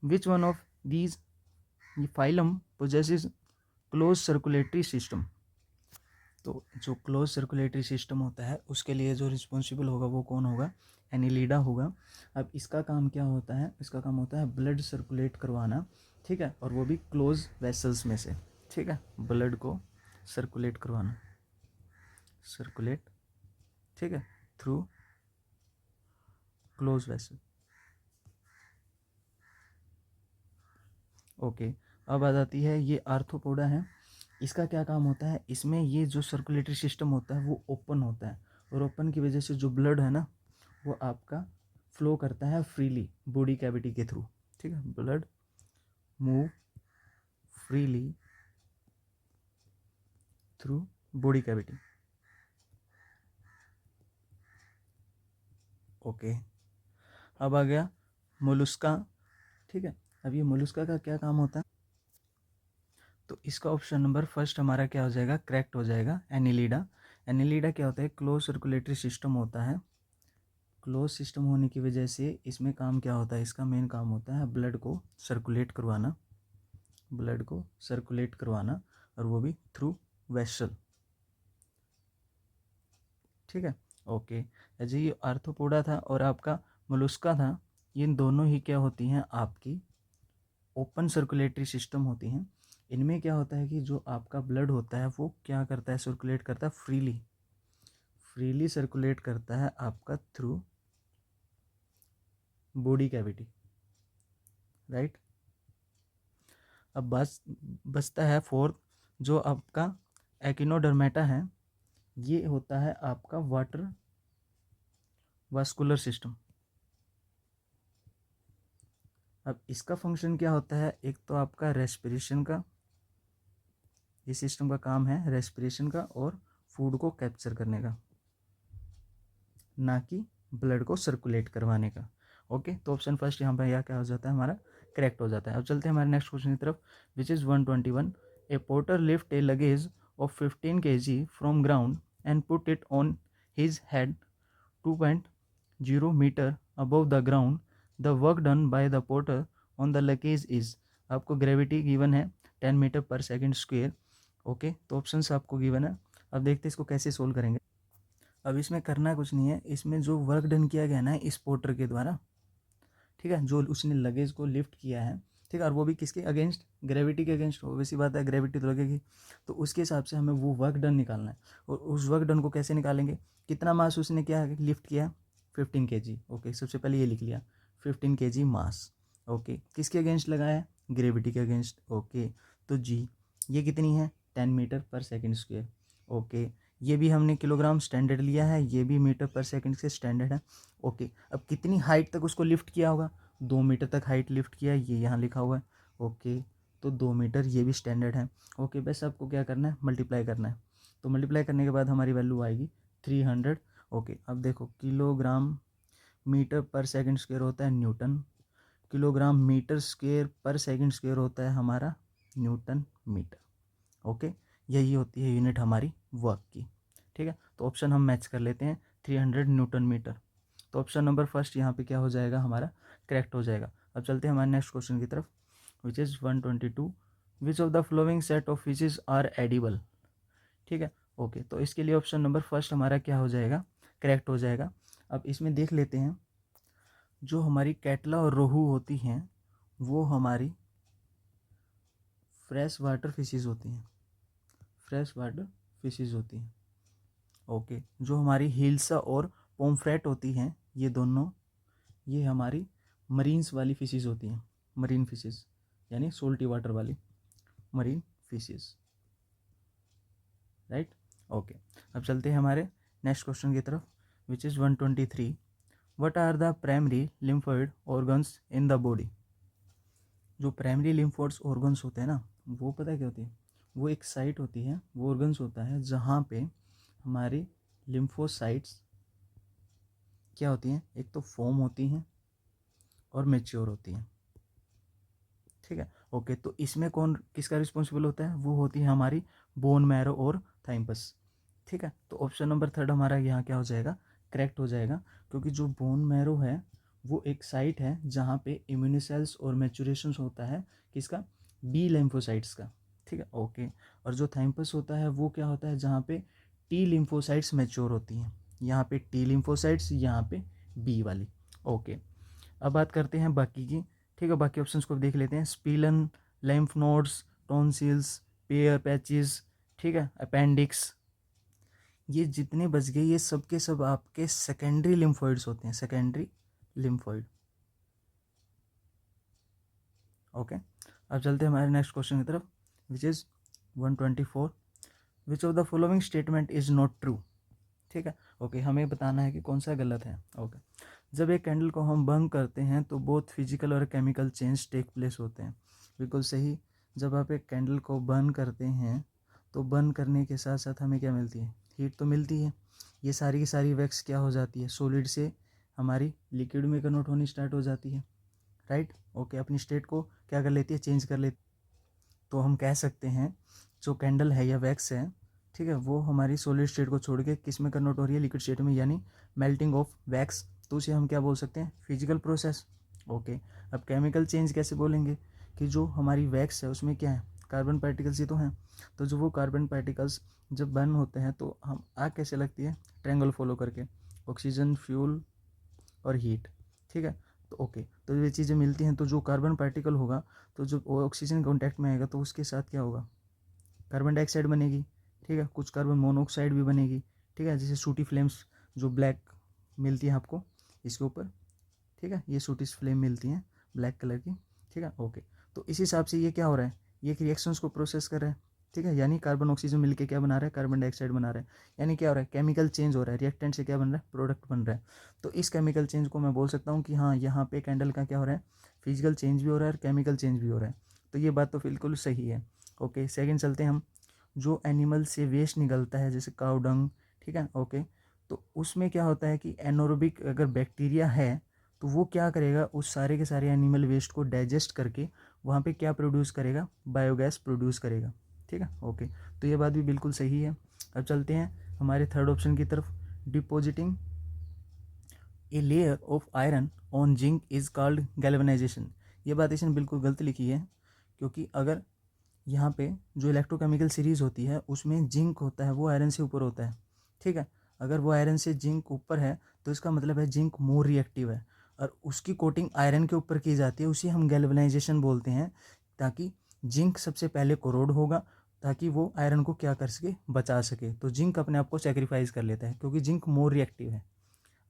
which one of these phylum possesses close circulatory system. तो जो क्लोज सर्कुलेटरी सिस्टम होता है उसके लिए जो रिस्पॉन्सिबल होगा वो कौन होगा, एनिलीडा होगा। अब इसका काम क्या होता है, इसका काम होता है ब्लड सर्कुलेट करवाना, ठीक है, और वो भी क्लोज वेसल्स में से, ठीक है, ब्लड को सर्कुलेट करवाना, सर्कुलेट, ठीक है, थ्रू क्लोज वेसल, ओके। अब आ जाती है ये आर्थ्रोपोडा है, इसका क्या काम होता है, इसमें ये जो सर्कुलेटरी सिस्टम होता है वो ओपन होता है, और ओपन की वजह से जो ब्लड है ना वो आपका फ्लो करता है फ्रीली बॉडी कैविटी के थ्रू, ठीक है, blood move freely through body cavity, okay. अब आ गया मोलुस्का, ठीक है। अब ये मोलुस्का का क्या काम होता है, तो इसका ऑप्शन नंबर फर्स्ट हमारा क्या हो जाएगा, करेक्ट हो जाएगा, एनिलीडा। एनिलीडा क्या होता है, क्लोज सर्कुलेटरी सिस्टम होता है, क्लोज सिस्टम होने की वजह से इसमें काम क्या होता है, इसका मेन काम होता है ब्लड को सर्कुलेट करवाना, ब्लड को सर्कुलेट करवाना, और वो भी थ्रू वेसल, ठीक है ओके। अजय ये आर्थ्रोपोडा था और आपका मोलुस्का था, ये दोनों ही क्या होती हैं आपकी ओपन सर्कुलेटरी सिस्टम होती हैं। इनमें क्या होता है कि जो आपका ब्लड होता है वो क्या करता है, सर्कुलेट करता है फ्रीली, फ्रीली सर्कुलेट करता है आपका थ्रू बॉडी कैविटी, राइट। अब बचता है फोर्थ, जो आपका एकिनोडर्मेटा है, ये होता है आपका वाटर वास्कुलर सिस्टम। अब इसका फंक्शन क्या होता है, एक तो आपका रेस्पिरेशन का, इस सिस्टम का काम है रेस्पिरेशन का और फूड को कैप्चर करने का, ना कि ब्लड को सर्कुलेट करवाने का। ओके, तो ऑप्शन फर्स्ट यहाँ पर यह क्या हो जाता है हमारा, करेक्ट हो जाता है। अब चलते हैं हमारे नेक्स्ट क्वेश्चन की तरफ, which is 121। A porter lift a luggage of 15 kg from ground and put it on his head 2.0 metre above the ground. The work done by the porter on the luggage is. आपको gravity given है 10 metre per second square. Okay, तो option आपको given है। अब देखते हैं इसको कैसे सोल्व करेंगे। अब इसमें करना कुछ नहीं है, इसमें जो वर्क डन किया गया ना इस पोर्टर के द्वारा, ठीक है, जो उसने लगेज को लिफ्ट किया है, ठीक है, और वो भी किसके अगेंस्ट, ग्रेविटी के अगेंस्ट। वैसी बात है, ग्रेविटी तो लगेगी, तो उसके हिसाब से हमें वो वर्क डन निकालना है। और उस वर्क डन को कैसे निकालेंगे, कितना मास उसने क्या लिफ्ट किया, 15 kg। ओके, सबसे पहले ये लिख लिया 15 kg मास। ओके, किसके अगेंस्ट लगाया है, ग्रेविटी के अगेंस्ट। ओके, तो जी ये कितनी है, 10 metre per second square. Okay, ये भी हमने किलोग्राम स्टैंडर्ड लिया है, ये भी मीटर पर सेकंड से स्टैंडर्ड है। ओके, अब कितनी हाइट तक उसको लिफ्ट किया होगा, 2 मीटर तक हाइट लिफ्ट किया है, ये यहाँ लिखा हुआ है। ओके, तो 2 मीटर ये भी स्टैंडर्ड है। ओके, बस आपको क्या करना है, मल्टीप्लाई करना है। तो मल्टीप्लाई करने के बाद हमारी वैल्यू आएगी 300। ओके, अब देखो किलोग्राम मीटर पर सेकंड स्क्वायर होता है न्यूटन, किलोग्राम मीटर स्क्वायर पर सेकंड स्क्वायर होता है हमारा न्यूटन मीटर। ओके, यही होती है यूनिट हमारी वर्क की। ठीक है, तो ऑप्शन हम मैच कर लेते हैं 300 न्यूटन मीटर। तो ऑप्शन नंबर फर्स्ट यहाँ पे क्या हो जाएगा हमारा, करेक्ट हो जाएगा। अब चलते हैं हमारे नेक्स्ट क्वेश्चन की तरफ, which is 122। Which of the following set of fishes are edible. ठीक है, ओके, तो इसके लिए ऑप्शन नंबर फर्स्ट हमारा क्या हो जाएगा, करेक्ट हो जाएगा। अब इसमें देख लेते हैं, जो हमारी कैटला और रोहू होती हैं वो हमारी फ्रेश वाटर फिशेज होती हैं, फ्रेश वाटर फिशेज होती हैं। ओके, जो हमारी हिल्सा और पोम्फ्रेट होती हैं, ये दोनों, ये हमारी मरीन्स वाली फिशेज होती हैं, मरीन फिशेज, यानी सोल्टी वाटर वाली मरीन फिशेज। राइट। ओके, अब चलते हैं हमारे नेक्स्ट क्वेश्चन की तरफ, which is 123। What are the primary lymphoid organs in the body. जो प्राइमरी लिम्फोइड्स ऑर्गन्स होते हैं ना, वो पता है क्या होती है, वो एक साइट होती है, वो ऑर्गन्स होता है जहाँ पे हमारी लिम्फोसाइट्स क्या होती हैं, एक तो फॉर्म होती हैं और मैच्योर होती हैं। ठीक है, ओके, तो इसमें कौन किसका रिस्पॉन्सिबल होता है, वो होती है हमारी बोन मैरो और थाइम्पस। ठीक है, तो ऑप्शन नंबर थर्ड हमारा यहाँ क्या हो जाएगा, करेक्ट हो जाएगा, क्योंकि जो बोन मैरो है वो एक साइट है जहाँ पे इम्यूनी सेल्स और मैचुरेशन होता है किसका, बी लिम्फोसाइट्स का। ठीक है, ओके, और जो थाइम्पस होता है वो क्या होता है, जहाँ पे टी लिम्फोसाइट्स मैच्योर होती हैं, यहाँ पे टी लिम्फोसाइट्स, यहाँ पे बी वाली। ओके, अब बात करते हैं बाकी की। ठीक है, बाकी ऑप्शंस को देख लेते हैं, स्पीलन, लैम्फ नोड्स, टॉन्सिल्स, पेयर पैचेस, ठीक है, अपेंडिक्स, ये जितने बच गए ये सब के सब आपके सेकेंडरी लिम्फोइड्स होते हैं, सेकेंडरी लिम्फोइड। ओके, अब चलते हैं हमारे नेक्स्ट क्वेश्चन की तरफ, which is 124। Which of the following statement is not true. ठीक है, ओके, हमें बताना है कि कौन सा गलत है। ओके, जब एक कैंडल को हम बर्न करते हैं तो बोथ फिजिकल और केमिकल चेंज टेक प्लेस होते हैं। बिल्कुल सही, जब आप एक कैंडल को बर्न करते हैं तो बर्न करने के साथ साथ हमें क्या मिलती है, हीट तो मिलती है। ये सारी की सारी वैक्स क्या हो जाती है, सॉलिड से हमारी लिक्विड में कन्वर्ट होनी स्टार्ट हो जाती है। राइट, ओके, अपनी स्टेट को क्या कर लेती है, चेंज कर लेती। तो हम कह सकते हैं जो कैंडल है या वैक्स है, ठीक है, वो हमारी सॉलिड स्टेट को छोड़ के किस में कन्वर्ट हो रही है, लिक्विड स्टेट में, यानी मेल्टिंग ऑफ वैक्स। तो उसे हम क्या बोल सकते हैं, फिजिकल प्रोसेस। ओके, अब केमिकल चेंज कैसे बोलेंगे, कि जो हमारी वैक्स है उसमें क्या है, कार्बन पार्टिकल्स ही तो हैं। तो जो वो कार्बन पार्टिकल्स जब बर्न होते हैं तो हम आग कैसे लगती है, ट्रायंगल फॉलो करके, ऑक्सीजन, फ्यूल और हीट। ठीक है, तो ओके, तो ये चीज़ें मिलती हैं, तो जो कार्बन पार्टिकल होगा तो जो ऑक्सीजन कॉन्टैक्ट में आएगा तो उसके साथ क्या होगा, कार्बन डाइऑक्साइड बनेगी। ठीक है, कुछ कार्बन मोनोऑक्साइड भी बनेगी। ठीक है, जैसे सूटी फ्लेम्स जो ब्लैक मिलती है आपको इसके ऊपर। ठीक है, ये सूटी फ्लेम मिलती हैं ब्लैक कलर की, ठीक है, ओके। तो इस हिसाब से ये क्या हो रहा है, ये रिएक्शंस को प्रोसेस कर रहा है, ठीक है, यानी कार्बन ऑक्सीजन मिलके क्या बना रहा है, कार्बन डाइऑक्साइड बना रहा है, यानी क्या हो रहा है, केमिकल चेंज हो रहा है, रिएक्टेंट से क्या बन रहा है, प्रोडक्ट बन रहा है। तो इस केमिकल चेंज को मैं बोल सकता हूँ कि हाँ, यहाँ पे कैंडल का क्या हो रहा है, फिजिकल चेंज भी हो रहा है और केमिकल चेंज भी हो रहा है। तो ये बात तो बिल्कुल सही है। ओके, सेकेंड चलते हैं हम। जो एनिमल से वेस्ट निकलता है जैसे काउ डंग, ठीक है, ओके, तो उसमें क्या होता है कि एनोरोबिक अगर बैक्टीरिया है तो वो क्या करेगा, उस सारे के सारे एनिमल वेस्ट को डाइजेस्ट करके वहाँ पे क्या प्रोड्यूस करेगा, बायोगैस प्रोड्यूस करेगा, ठीक है, ओके। तो ये बात भी बिल्कुल सही है। अब चलते हैं हमारे थर्ड ऑप्शन की तरफ। Depositing a layer of iron on zinc is called galvanisation. ये बात इसने बिल्कुल गलत लिखी है, क्योंकि अगर यहाँ पे जो इलेक्ट्रोकेमिकल सीरीज होती है उसमें जिंक होता है वो आयरन से ऊपर होता है, ठीक है। अगर वो आयरन से जिंक ऊपर है तो इसका मतलब है जिंक मोर रिएक्टिव है और उसकी कोटिंग आयरन के ऊपर की जाती है, उसी हम गैल्वेनाइजेशन बोलते हैं। ताकि जिंक सबसे पहले कोरोड होगा ताकि वो आयरन को क्या कर सके, बचा सके। तो जिंक अपने आप को सेक्रीफाइस कर लेता है क्योंकि जिंक मोर रिएक्टिव है।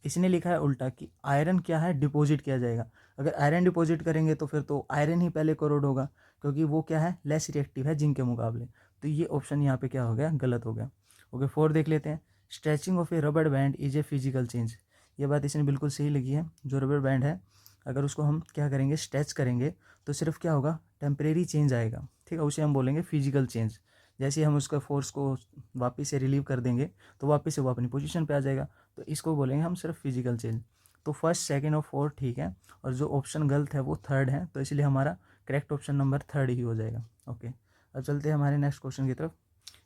इसने लिखा है उल्टा कि आयरन क्या है, डिपॉजिट किया जाएगा। अगर आयरन डिपॉजिट करेंगे तो फिर तो आयरन ही पहले कोरोड होगा क्योंकि वो क्या है, लेस रिएक्टिव है जिंक के मुकाबले। तो ये ऑप्शन यहाँ पे क्या हो गया, गलत हो गया। ओके, 4 देख लेते हैं। Stretching of A rubber band is a physical change. ये बात इसने बिल्कुल सही लगी है। जो रबर बैंड है अगर उसको हम क्या करेंगे, स्ट्रेच करेंगे तो सिर्फ क्या होगा, टेम्परेरी चेंज आएगा, ठीक है, उसे हम बोलेंगे फिजिकल चेंज। जैसे हम उसका फोर्स को वापस से रिलीव कर देंगे तो वापस से वो अपनी पोजीशन पे आ जाएगा। तो इसको बोलेंगे हम सिर्फ फिजिकल चेंज। तो फर्स्ट, सेकंड और फोर्थ ठीक है, और जो ऑप्शन गलत है वो थर्ड है, तो इसलिए हमारा करेक्ट ऑप्शन नंबर थर्ड ही हो जाएगा। ओके, अब चलते हैं हमारे नेक्स्ट क्वेश्चन की तरफ,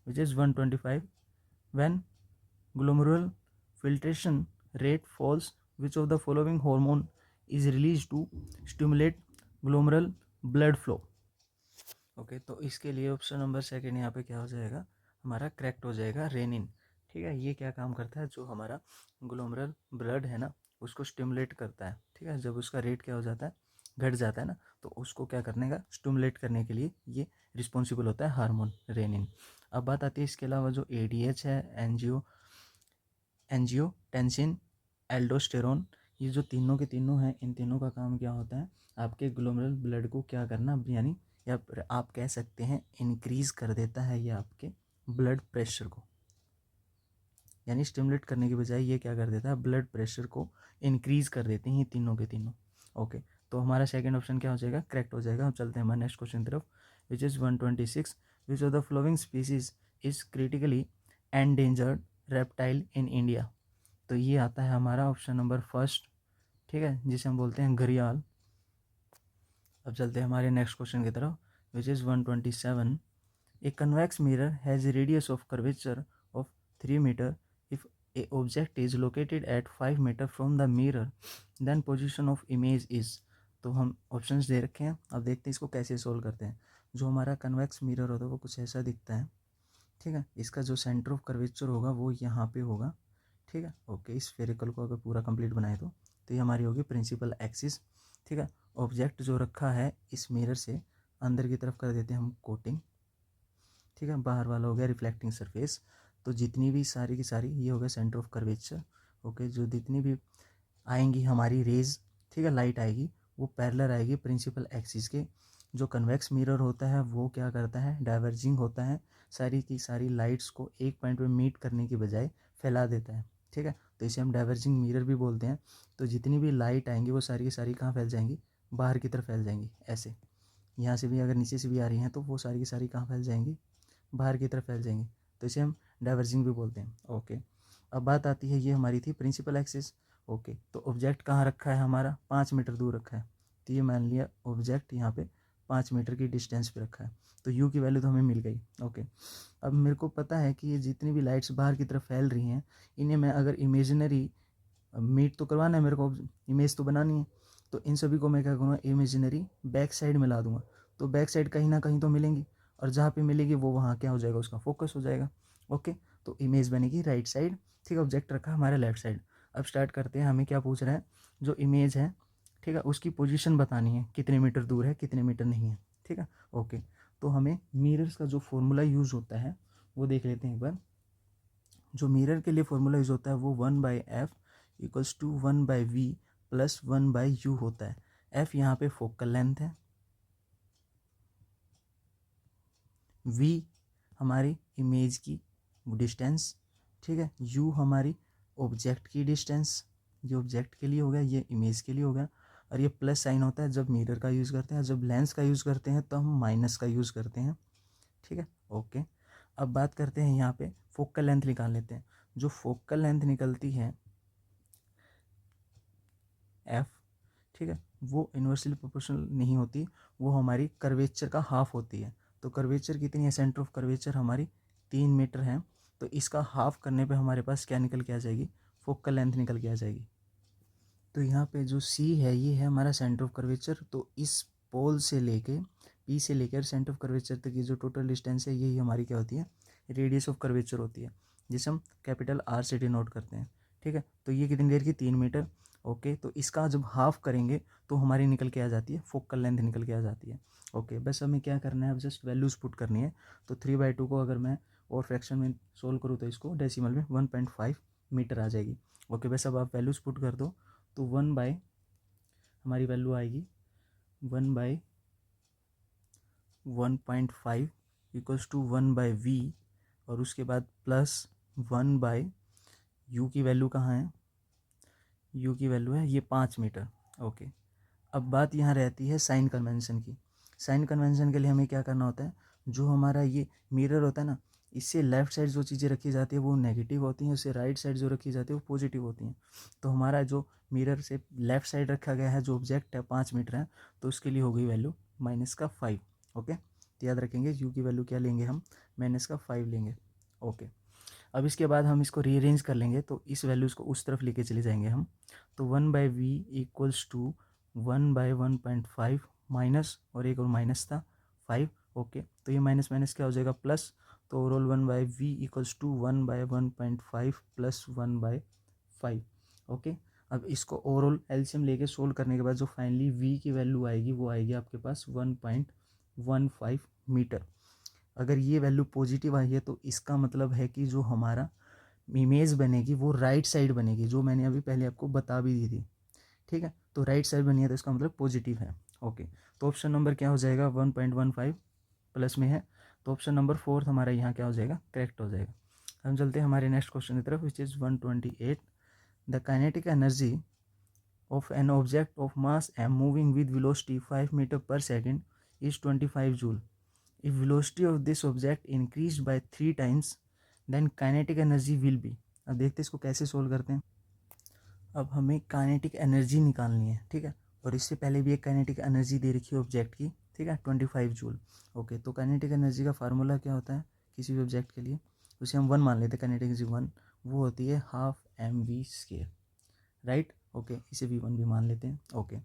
which is 125। When glomerular filtration rate falls, which of the following hormone is release to stimulate glomerular blood flow. Okay, तो इसके लिए ऑप्शन नंबर सेकंड यहाँ पे क्या हो जाएगा, हमारा करेक्ट हो जाएगा, रेनिन। ठीक है, ये क्या काम करता है, जो हमारा ग्लोमेरुलर ब्लड है ना उसको स्टिमुलेट करता है, ठीक है। जब उसका रेट क्या हो जाता है, घट जाता है ना, तो उसको क्या करने का, स्टिमुलेट करने के लिए ये रिस्पॉन्सिबल होता है हार्मोन रेनिन। अब बात आती है इसके अलावा जो एडीएच है, एंजियोटेंसिन, एल्डोस्टेरोन, ये जो तीनों के तीनों हैं, इन तीनों का काम क्या होता है, आपके ग्लोमेरुलर ब्लड को क्या करना, यानी या आप कह सकते हैं इंक्रीज कर देता है ये आपके ब्लड प्रेशर को। यानी स्टिमुलेट करने की बजाय ये क्या कर देता है, ब्लड प्रेशर को इंक्रीज कर देते हैं ये तीनों के तीनों। ओके, तो हमारा सेकंड ऑप्शन क्या हो जाएगा, करेक्ट हो जाएगा। अब चलते हैं हमारे नेक्स्ट क्वेश्चन तरफ, which is 126। Which of the flowing species is critically endangered reptile in India. तो ये आता है हमारा ऑप्शन नंबर फर्स्ट, ठीक है, जिसे हम बोलते हैं घड़ियाल। अब चलते हैं हमारे नेक्स्ट क्वेश्चन की तरफ, which is 127। A convex mirror has a radius of curvature of 3 metre if a object is located at 5 meter from the mirror then position of image is। तो हम ऑप्शंस दे रखे हैं, अब देखते हैं इसको कैसे सोल्व करते हैं। जो हमारा कन्वेक्स मिरर होता है वो कुछ ऐसा दिखता है, ठीक है। इसका जो सेंटर ऑफ कर्वेचर होगा वो यहाँ पे होगा, ठीक है, ओके। इस स्फेरिकल को अगर पूरा कंप्लीट बनाए तो ये हमारी होगी प्रिंसिपल एक्सिस, ठीक है। ऑब्जेक्ट जो रखा है इस मिरर से अंदर की तरफ कर देते हैं हम कोटिंग, ठीक है, बाहर वाला हो गया रिफ्लेक्टिंग सरफेस। तो जितनी भी सारी की सारी ये हो गया सेंटर ऑफ कर्वेचर, ओके। जो जितनी भी आएंगी हमारी रेज, ठीक है, लाइट आएगी वो पैरेलल आएगी प्रिंसिपल एक्सिस के। जो कन्वेक्स मिरर होता है वो क्या करता है, डाइवर्जिंग होता है, सारी की सारी लाइट्स को एक पॉइंट पे मीट करने की बजाय फैला देता है, ठीक है। तो इसे हम डाइवर्जिंग मिरर भी बोलते हैं। तो जितनी भी लाइट आएंगी वो सारी की सारी कहाँ फैल जाएंगी, बाहर की तरफ फैल जाएंगी। ऐसे यहाँ से भी अगर नीचे से भी आ रही हैं तो वो सारी की सारी कहाँ फैल जाएंगी, बाहर की तरफ फैल जाएंगी। तो इसे हम डाइवर्जिंग भी बोलते हैं, ओके। अब बात आती है, ये हमारी थी प्रिंसिपल एक्सिस, ओके। तो ऑब्जेक्ट कहाँ रखा है हमारा, 5 मीटर दूर रखा है। तो ये मान लिया ऑब्जेक्ट यहाँ पे 5 मीटर की डिस्टेंस पे रखा है, तो यू की वैल्यू तो हमें मिल गई, ओके। अब मेरे को पता है कि ये जितनी भी लाइट्स बाहर की तरफ फैल रही हैं इन्हें मैं अगर इमेजिनरी मीट तो करवाना है मेरे को, इमेज तो बनानी है, तो इन सभी को मैं क्या करूँगा, इमेजिनरी बैक साइड में ला दूंगा। तो बैक साइड कहीं ना कहीं तो मिलेंगी, और जहाँ पे मिलेगी वो वहाँ क्या हो जाएगा, उसका फोकस हो जाएगा, ओके। तो इमेज बनेगी राइट साइड, ठीक है। ऑब्जेक्ट रखा हमारे लेफ्ट साइड। अब स्टार्ट करते हैं, हमें क्या पूछ रहा है, जो इमेज है, ठीक है, उसकी पोजीशन बतानी है, कितने मीटर दूर है कितने मीटर नहीं है, ठीक है, ओके। तो हमें मिरर्स का जो फॉर्मूला यूज़ होता है वो देख लेते हैं एक बार। जो मिरर के लिए फॉर्मूला यूज़ होता है वो 1/f equals to 1/v plus 1/u होता है। f यहाँ पे फोकल लेंथ है, v हमारी इमेज की डिस्टेंस, ठीक है, u हमारी ऑब्जेक्ट की डिस्टेंस, ये ऑब्जेक्ट के लिए हो गया, ये इमेज के लिए हो गया, और ये प्लस साइन होता है जब मिरर का यूज़ करते हैं, जब लेंस का यूज़ करते हैं तो हम माइनस का यूज़ करते हैं, ठीक है। ओके, अब बात करते हैं यहाँ पे फोकल लेंथ निकाल लेते हैं। जो फोकल लेंथ निकलती है एफ, ठीक है, वो इन्वर्सली प्रोपोर्शनल नहीं होती, वो हमारी कर्वेचर का हाफ होती है। तो कर्वेचर कितनी है, सेंटर ऑफ कर्वेचर हमारी 3 मीटर है, तो इसका हाफ करने पे हमारे पास क्या निकल के आ जाएगी, फोकल लेंथ निकल के आ जाएगी। तो यहाँ पे जो सी है ये है हमारा सेंटर ऑफ कर्वेचर, तो इस पोल से लेके पी से लेकर सेंटर ऑफ कर्वेचर तक की जो टोटल डिस्टेंस है यही हमारी क्या होती है, रेडियस ऑफ कर्वेचर होती है, जिसे हम कैपिटल आर से डिनोट करते हैं, ठीक है। तो ये कितनी देर की, 3 मीटर। ओके, तो इसका जब हाफ करेंगे तो हमारी निकल के आ जाती है, फोकल लेंथ निकल के आ जाती है। ओके, बस हमें क्या करना है, अब जस्ट वैल्यूज़ पुट करनी है। तो 3/2 को अगर मैं और फ्रैक्शन में सोल्व करूँ तो इसको डेसिमल में 1.5 मीटर आ जाएगी। ओके, बस अब आप वैल्यूज़ पुट कर दो, तो 1 बाय हमारी वैल्यू आएगी 1/1.5 इक्वल्स टू 1/v, और उसके बाद प्लस 1/, u की वैल्यू कहाँ है, u की वैल्यू है ये 5 मीटर। ओके, अब बात यहाँ रहती है साइन कन्वेंशन की। साइन कन्वेंशन के लिए हमें क्या करना होता है, जो हमारा ये मिरर होता है ना, इससे लेफ़्ट साइड जो चीज़ें रखी जाती है वो नेगेटिव होती हैं, उससे राइट साइड जो रखी जाती है वो पॉजिटिव होती हैं। तो हमारा जो मिरर से लेफ़्ट साइड रखा गया है, जो ऑब्जेक्ट है 5 मीटर है, तो उसके लिए हो गई वैल्यू -5। ओके, तो याद रखेंगे यू की वैल्यू क्या लेंगे हम, -5 लेंगे। ओके, अब इसके बाद हम इसको रीअरेंज कर लेंगे, तो इस वैल्यूज़ को उस तरफ लेके चले जाएंगे हम। तो 1/v इक्वल्स टू 1/1.5 माइनस, और एक और माइनस था 5। ओके, तो ये माइनस माइनस क्या हो जाएगा, प्लस। तो overall 1/v equals to 1/1.5 plus 1/5। Okay, अब इसको ओवरऑल एलसीएम लेके सोल्व करने के बाद जो फाइनली v की वैल्यू आएगी वो आएगी आपके पास 1.15 मीटर। अगर ये वैल्यू पॉजिटिव आई है तो इसका मतलब है कि जो हमारा इमेज बनेगी वो राइट साइड बनेगी, जो मैंने अभी पहले आपको बता भी दी थी, ठीक है। तो राइट साइड बनी है तो इसका मतलब पॉजिटिव है। ओके, तो ऑप्शन नंबर क्या हो जाएगा, 1.15 प्लस में है, तो ऑप्शन नंबर 4 हमारा यहाँ क्या हो जाएगा, करेक्ट हो जाएगा। हम चलते हैं हमारे नेक्स्ट क्वेश्चन की तरफ, which is 128। The kinetic energy of an object of mass M moving with velocity 5 metre per second is 25 joule. If velocity of this object increased by 3 times, then kinetic energy will be। अब देखते हैं इसको कैसे solve करते हैं। अब हमें kinetic energy निकालनी है, ठीक है, और इससे पहले भी एक काइनेटिक एनर्जी दे रखी है ऑब्जेक्ट की, ठीक है, 25 जूल। ओके, तो काइनेटिक एनर्जी का फार्मूला क्या होता है किसी भी ऑब्जेक्ट के लिए, उसे हम 1 मान लेते हैं, काइनेटिक एनर्जी 1, वो होती है ½ mv², राइट। ओके, इसे v1 भी मान लेते हैं। ओके,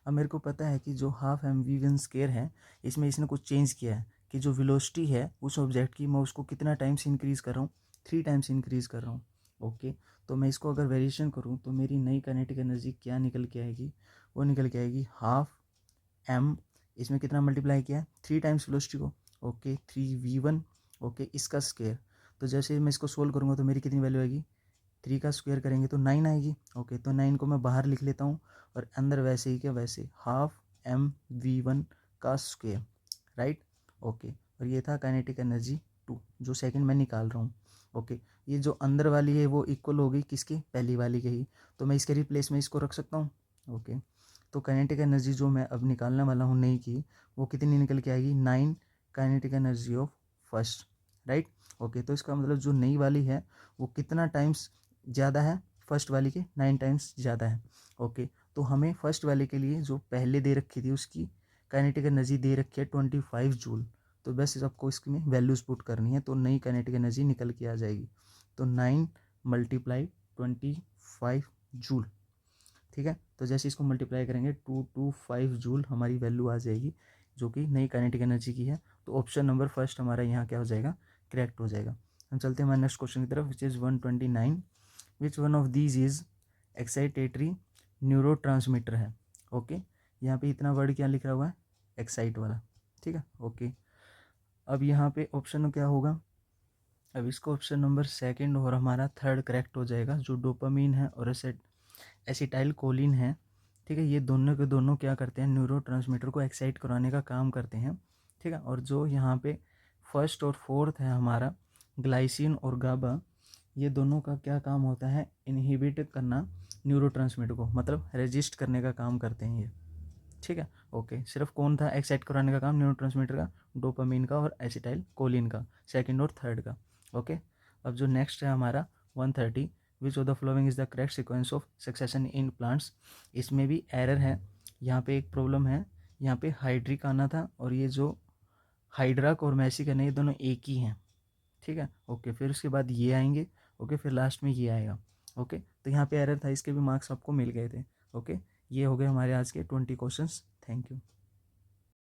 अब मेरे को पता है कि जो ½ mv² है, इसमें इसने कुछ चेंज किया है कि जो वेलोसिटी है उस ऑब्जेक्ट की, मैं उसको कितना टाइम्स इंक्रीज़ कर रहा हूँ, 3 टाइम्स इंक्रीज़ कर रहा हूँ। ओके, तो मैं इसको अगर वेरिएशन करूँ तो मेरी नई काइनेटिक एनर्जी क्या निकल के आएगी, वो निकल के आएगी ½ m, इसमें कितना मल्टीप्लाई किया है, 3 टाइम्स वेलोसिटी को। Okay, 3v1। ओके, इसका स्क्वायर, तो जैसे मैं इसको सोल्व करूँगा तो मेरी कितनी वैल्यू आएगी, 3 का स्क्वायर करेंगे तो 9 आएगी। ओके, तो 9 को मैं बाहर लिख लेता हूँ, और अंदर वैसे ही क्या वैसे ½ mv1 का स्क्वायर, राइट। ओके, और ये था काइनेटिक एनर्जी 2 जो सेकंड मैं निकाल रहा हूँ। ओके, ये जो अंदर वाली है वो इक्वल हो गई किसकी, पहली वाली के ही, तो मैं इसके रिप्लेस में इसको रख सकता हूँ। ओके, तो काइनेटिक एनर्जी जो मैं अब निकालने वाला हूँ नई की, वो कितनी निकल के आएगी, 9 kinetic energy of first, right. Okay, तो इसका मतलब जो नई वाली है वो कितना टाइम्स ज़्यादा है, फर्स्ट वाली के 9 टाइम्स ज़्यादा है। ओके, तो हमें फर्स्ट वाले के लिए जो पहले दे रखी थी उसकी काइनेटिक एनर्जी दे रखी है 25 जूल, तो बस आपको इसमें वैल्यूज़ पुट करनी है, तो नई काइनेटिक एनर्जी निकल के आ जाएगी। तो 9 × 25 जूल, ठीक है। तो जैसे इसको मल्टीप्लाई करेंगे 225 जूल हमारी वैल्यू आ जाएगी, जो कि नई काइनेटिक एनर्जी की है। तो ऑप्शन नंबर फर्स्ट हमारा यहाँ क्या हो जाएगा, करेक्ट हो जाएगा। हम चलते हैं हमारे नेक्स्ट क्वेश्चन की तरफ, which is 129। Which one of these is excitatory neurotransmitter है। ओके, यहाँ पे इतना वर्ड क्या लिखा हुआ है, एक्साइट वाला, ठीक है। ओके, अब यहाँ पे ऑप्शन क्या होगा, अब इसको ऑप्शन नंबर सेकंड और हमारा थर्ड करेक्ट हो जाएगा। जो डोपामीन है और एसिटाइल कोलिन है, ठीक है, ये दोनों के दोनों क्या करते हैं, न्यूरोट्रांसमीटर को एक्साइट कराने का काम करते हैं, ठीक है। और जो यहाँ पे फर्स्ट और फोर्थ है हमारा ग्लाइसिन और गाबा, ये दोनों का क्या काम होता है, इनहिबिट करना न्यूरोट्रांसमीटर को, मतलब रेजिस्ट करने का काम करते हैं ये, ठीक है। ओके, सिर्फ कौन था एक्साइट कराने का काम न्यूरोट्रांसमीटर का, डोपामीन का और एसिटाइल कोलिन का, सेकंड और थर्ड का। ओके, अब जो नेक्स्ट है हमारा 130, विच of the following is the correct sequence of succession in plants, इसमें भी एरर है, यहाँ पे एक प्रॉब्लम है, यहाँ पे हाइड्रिक आना था और ये जो हाइड्राक और मैसिक है ना, ये दोनों एक ही हैं, ठीक है। ओके, फिर उसके बाद ये आएंगे, ओके, फिर लास्ट में ये आएगा। ओके, तो यहाँ पे एरर था, इसके भी मार्क्स आपको मिल गए थे। ओके, ये हो गए हमारे आज के 20 क्वेश्चंस। Thank you.